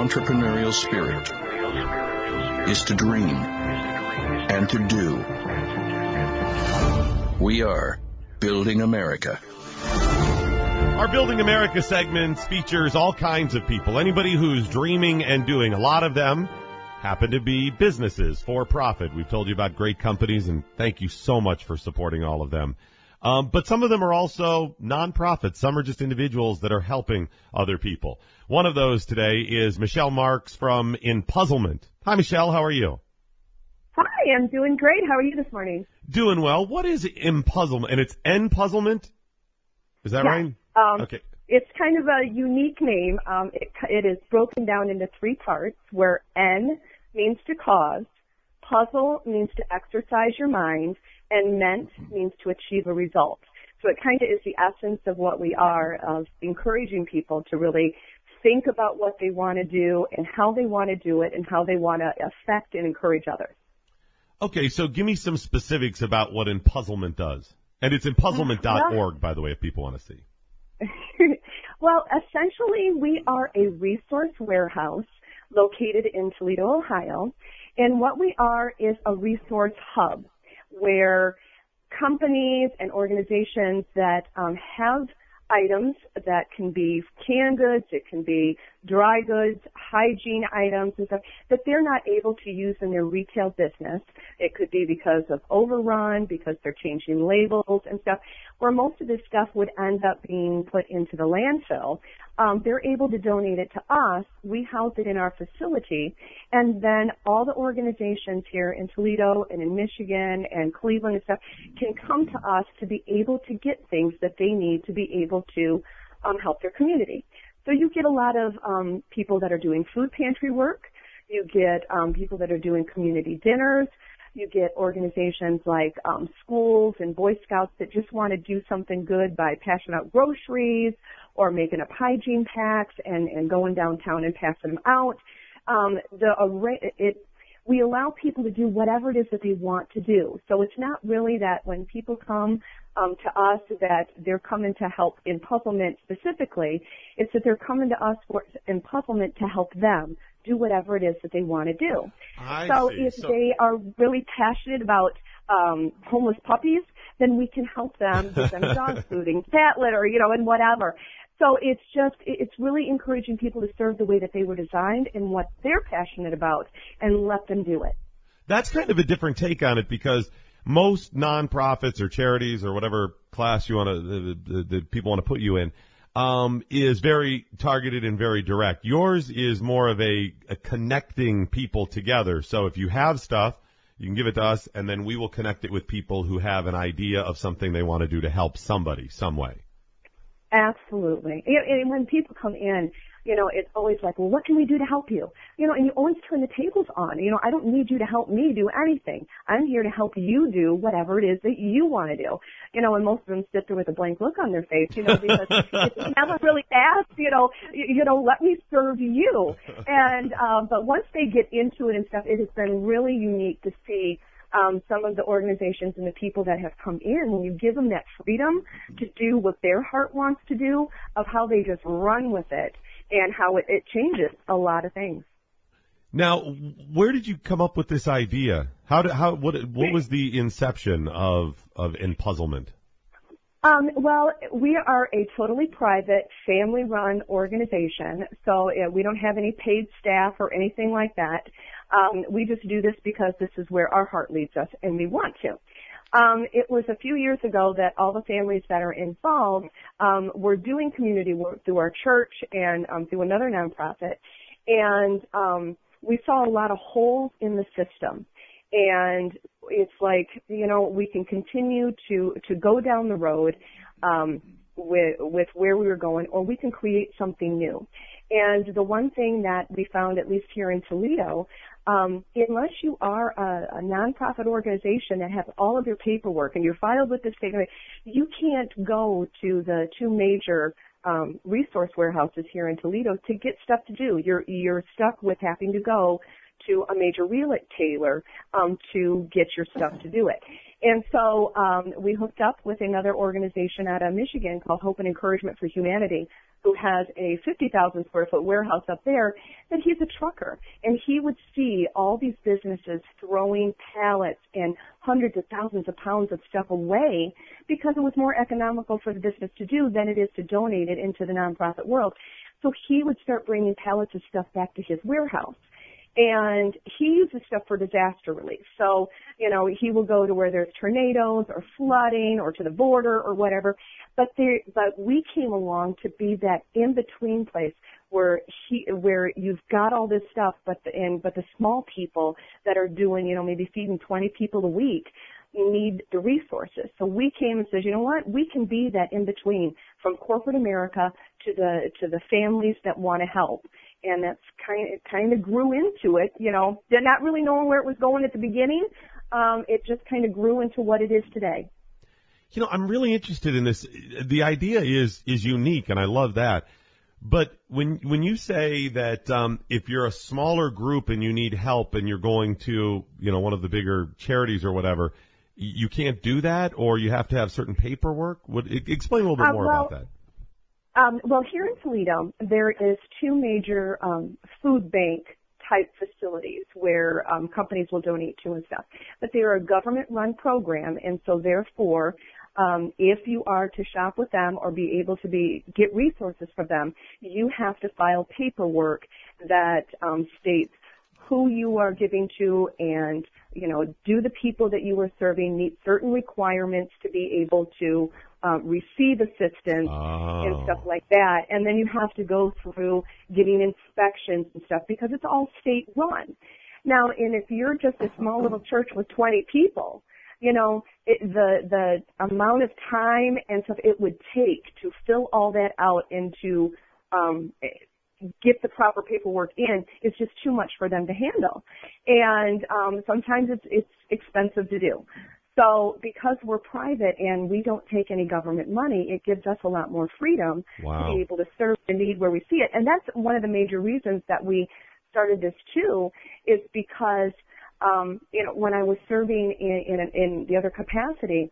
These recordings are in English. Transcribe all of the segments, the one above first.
entrepreneurial spirit is to dream and to do. We are Building America. Our Building America segments features all kinds of people, anybody who's dreaming and doing. A lot of them happen to be businesses for profit. We've told you about great companies, and thank you so much for supporting all of them. But some of them are also nonprofits. Some are just individuals that are helping other people. One of those today is Michelle Marks from Enpuzzlement. Hi, Michelle. How are you? Hi, I'm doing great. How are you this morning? Doing well. What is Enpuzzlement? And it's Enpuzzlement? Is that right? Okay. It's kind of a unique name. It is broken down into three parts, where N means to cause, puzzle means to exercise your mind, and ment means to achieve a result. So it kind of is the essence of what we are, of encouraging people to really think about what they want to do and how they want to do it and how they want to affect and encourage others. Okay, so give me some specifics about what Enpuzzlement does. And it's Enpuzzlement.org, by the way, if people want to see. Well, essentially, we are a resource warehouse located in Toledo, Ohio. And what we are is a resource hub where companies and organizations that have items that can be canned goods, it can be dry goods, hygiene items and stuff that they're not able to use in their retail business. It could be because of overrun, because they're changing labels and stuff, where most of this stuff would end up being put into the landfill. They're able to donate it to us. We house it in our facility, and then all the organizations here in Toledo and in Michigan and Cleveland and stuff can come to us to be able to get things that they need to be able to help their community. So you get a lot of people that are doing food pantry work. You get people that are doing community dinners. You get organizations like schools and Boy Scouts that just want to do something good by passing out groceries or making up hygiene packs and going downtown and passing them out. We allow people to do whatever it is that they want to do. So it's not really that when people come to us that they're coming to help Enpuzzlement specifically. It's that they're coming to us for Enpuzzlement to help them do whatever it is that they want to do. If they are really passionate about homeless puppies, then we can help them give them dog food and cat litter, and whatever. So it's really encouraging people to serve the way that they were designed and what they're passionate about and let them do it. That's kind of a different take on it, because most nonprofits or charities or whatever class you want to, the people want to put you in, is very targeted and very direct. Yours is more of a connecting people together. So if you have stuff, you can give it to us, and then we will connect it with people who have an idea of something they want to do to help somebody, some way. Absolutely. And when people come in, it's always like, well, what can we do to help you? And you always turn the tables on. I don't need you to help me do anything. I'm here to help you do whatever it is that you want to do. And most of them sit there with a blank look on their face, because it's never really asked, let me serve you. And, but once they get into it and stuff, it has been really unique to see some of the organizations and the people that have come in, when you give them that freedom to do what their heart wants to do, of how they just run with it and how it changes a lot of things. Now, where did you come up with this idea? What was the inception of Enpuzzlement? Well, we are a totally private, family-run organization, so we don't have any paid staff or anything like that. We just do this because this is where our heart leads us, and we want to. It was a few years ago that all the families that are involved were doing community work through our church and through another nonprofit, and we saw a lot of holes in the system. And it's like, we can continue to go down the road with where we were going, or we can create something new. And the one thing that we found, at least here in Toledo, unless you are a nonprofit organization that has all of your paperwork and you're filed with the state, you can't go to the two major resource warehouses here in Toledo to get stuff to do. You're stuck with having to go to a major retailer to get your stuff to do it. And so we hooked up with another organization out of Michigan called Hope and Encouragement for Humanity, who has a 50,000 square foot warehouse up there, that he's a trucker. And he would see all these businesses throwing pallets and hundreds of thousands of pounds of stuff away because it was more economical for the business to do than it is to donate it into the nonprofit world. So he would start bringing pallets of stuff back to his warehouse. And he uses stuff for disaster relief. So, you know, he will go to where there's tornadoes or flooding or to the border or whatever. But we came along to be that in-between place where you've got all this stuff, but the small people that are doing, you know, maybe feeding 20 people a week need the resources. So we came and said, you know what, we can be that in-between from corporate America to the families that want to help. And that's kind of grew into it, you know, not really knowing where it was going at the beginning. It just kind of grew into what it is today. You know, I'm really interested in this. The idea is unique, and I love that. But when you say that if you're a smaller group and you need help and you're going to, you know, one of the bigger charities or whatever, you can't do that, or you have to have certain paperwork? Explain a little bit more about that. Well, here in Toledo, there is two major food bank type facilities where companies will donate to and stuff. But they're a government-run program, and so therefore, if you are to shop with them or be able to get resources from them, you have to file paperwork that states who you are giving to, and, you know, do the people that you are serving meet certain requirements to be able to receive assistance and stuff like that. And then you have to go through getting inspections and stuff because it's all state run. Now, and if you're just a small little church with 20 people, you know, the amount of time and stuff it would take to fill all that out and to get the proper paperwork in is just too much for them to handle. And sometimes it's expensive to do. So because we're private and we don't take any government money, it gives us a lot more freedom to be able to serve the need where we see it. And that's one of the major reasons that we started this too, is because you know, when I was serving in the other capacity,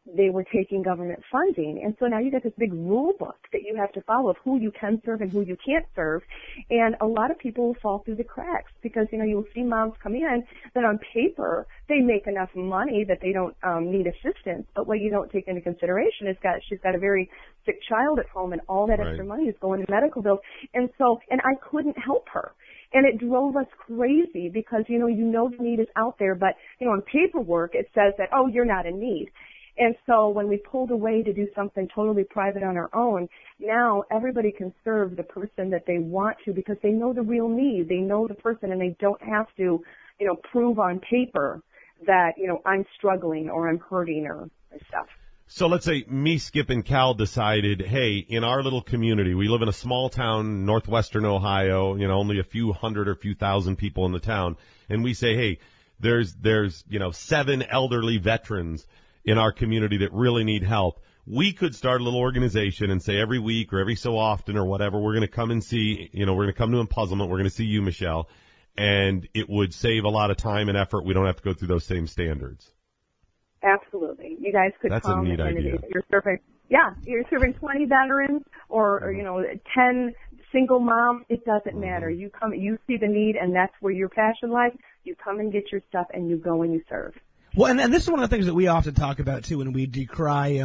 they were taking government funding. And so now you got this big rule book that you have to follow of who you can serve and who you can't serve. And a lot of people will fall through the cracks because, you know, you'll see moms come in that on paper they make enough money that they don't need assistance. But what you don't take into consideration is she's got a very sick child at home, and all that extra money is going to medical bills. And I couldn't help her. And it drove us crazy because, you know the need is out there, but, you know, on paperwork it says that, oh, you're not in need. And so when we pulled away to do something totally private on our own, now everybody can serve the person that they want to because they know the real need. They know the person, and they don't have to, you know, prove on paper that, you know, I'm struggling or I'm hurting or stuff. So let's say me, Skip, and Cal decided, hey, in our little community, we live in a small town, northwestern Ohio, you know, only a few hundred or few thousand people in the town, and we say, hey, there's you know, 7 elderly veterans in our community that really need help. We could start a little organization and say every week or every so often or whatever, we're going to come and see, you know, we're going to come to Enpuzzlement, we're going to see you, Michelle, and it would save a lot of time and effort. We don't have to go through those same standards. Absolutely. You guys could That's come a neat idea. You're serving 20 veterans or, you know, 10 single moms. It doesn't matter. You come, you see the need, and that's where your passion lies. You come and get your stuff, and you go and you serve. Well, and this is one of the things that we often talk about, too, when we decry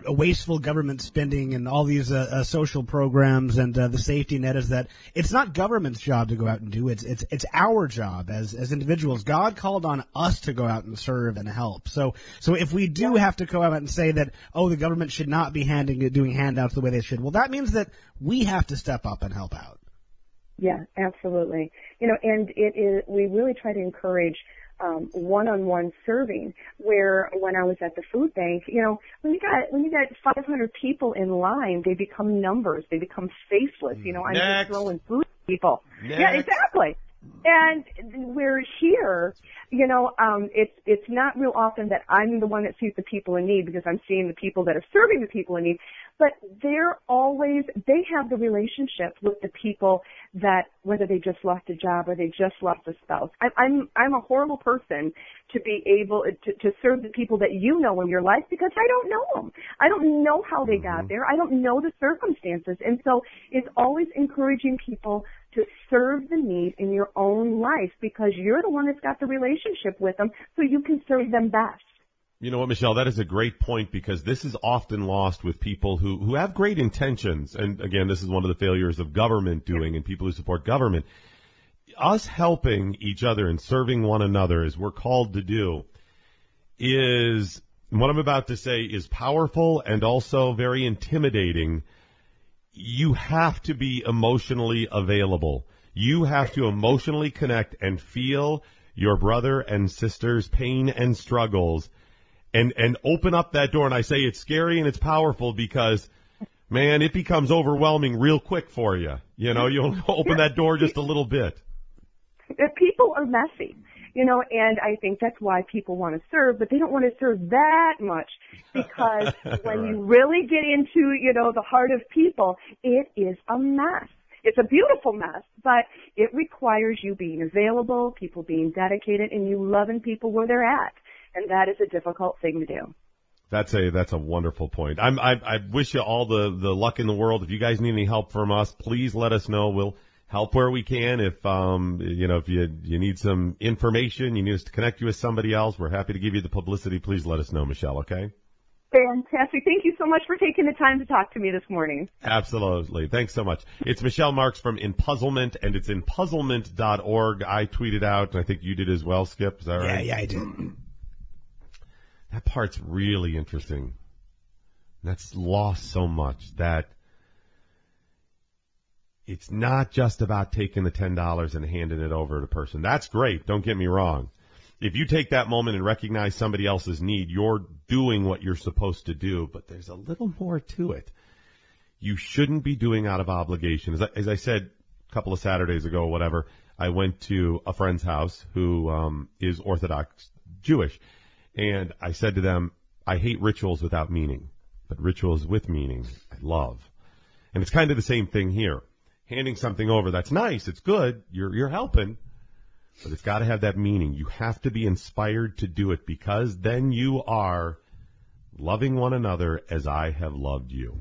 wasteful government spending and all these social programs and the safety net, is that it's not government's job to go out and do. It's our job as individuals. God called on us to go out and serve and help. So if we do have to go out and say that, oh, the government should not be doing handouts the way they should, well, that means that we have to step up and help out. Yeah, absolutely. You know, and we really try to encourage one-on-one serving, where when I was at the food bank, you know, when you got 500 people in line, they become numbers, they become faceless. You know, I'm just throwing food to people. Next. Yeah, exactly. And we're here, it's not real often that I'm the one that sees the people in need because I'm seeing the people that are serving the people in need, but they have the relationship with the people that, whether they just lost a job or they just lost a spouse. I'm a horrible person to be able to serve the people that you know in your life because I don't know them. I don't know how they got there. I don't know the circumstances. And so it's always encouraging people to serve the need in your own life because you're the one that's got the relationship with them so you can serve them best. You know what, Michelle, that is a great point because this is often lost with people who have great intentions. And again, this is one of the failures of government doing and people who support government. Us helping each other and serving one another as we're called to do is, what I'm about to say is powerful and also very intimidating. You have to be emotionally available. You have to emotionally connect and feel your brother and sister's pain and struggles and open up that door. And I say it's scary and it's powerful because, man, it becomes overwhelming real quick for you. You'll open that door just a little bit. People are messy, and I think that's why people want to serve, but they don't want to serve that much because when you really get into, the heart of people, it is a mess. It's a beautiful mess, but it requires you being available, people being dedicated, and you loving people where they're at. And that is a difficult thing to do. That's a wonderful point. I wish you all the luck in the world. If you guys need any help from us, please let us know. We'll help where we can. If if you need some information, you need us to connect you with somebody else, we're happy to give you the publicity. Please let us know, Michelle, okay? Fantastic. Thank you so much for taking the time to talk to me this morning. Absolutely. Thanks so much. It's Michelle Marks from Enpuzzlement, and it's enpuzzlement.org. I tweeted out, and I think you did as well, Skip. Is that right? Yeah, I did. That part's really interesting. That's lost so much that it's not just about taking the $10 and handing it over to the person. That's great. Don't get me wrong. If you take that moment and recognize somebody else's need, you're doing what you're supposed to do, but there's a little more to it. You shouldn't be doing out of obligation. As I said a couple of Saturdays ago or whatever, I went to a friend's house who is Orthodox Jewish, and I said to them, I hate rituals without meaning, but rituals with meaning I love. And it's kind of the same thing here. Handing something over, that's nice, it's good, you're helping, but it's got to have that meaning. You have to be inspired to do it because then you are loving one another as I have loved you.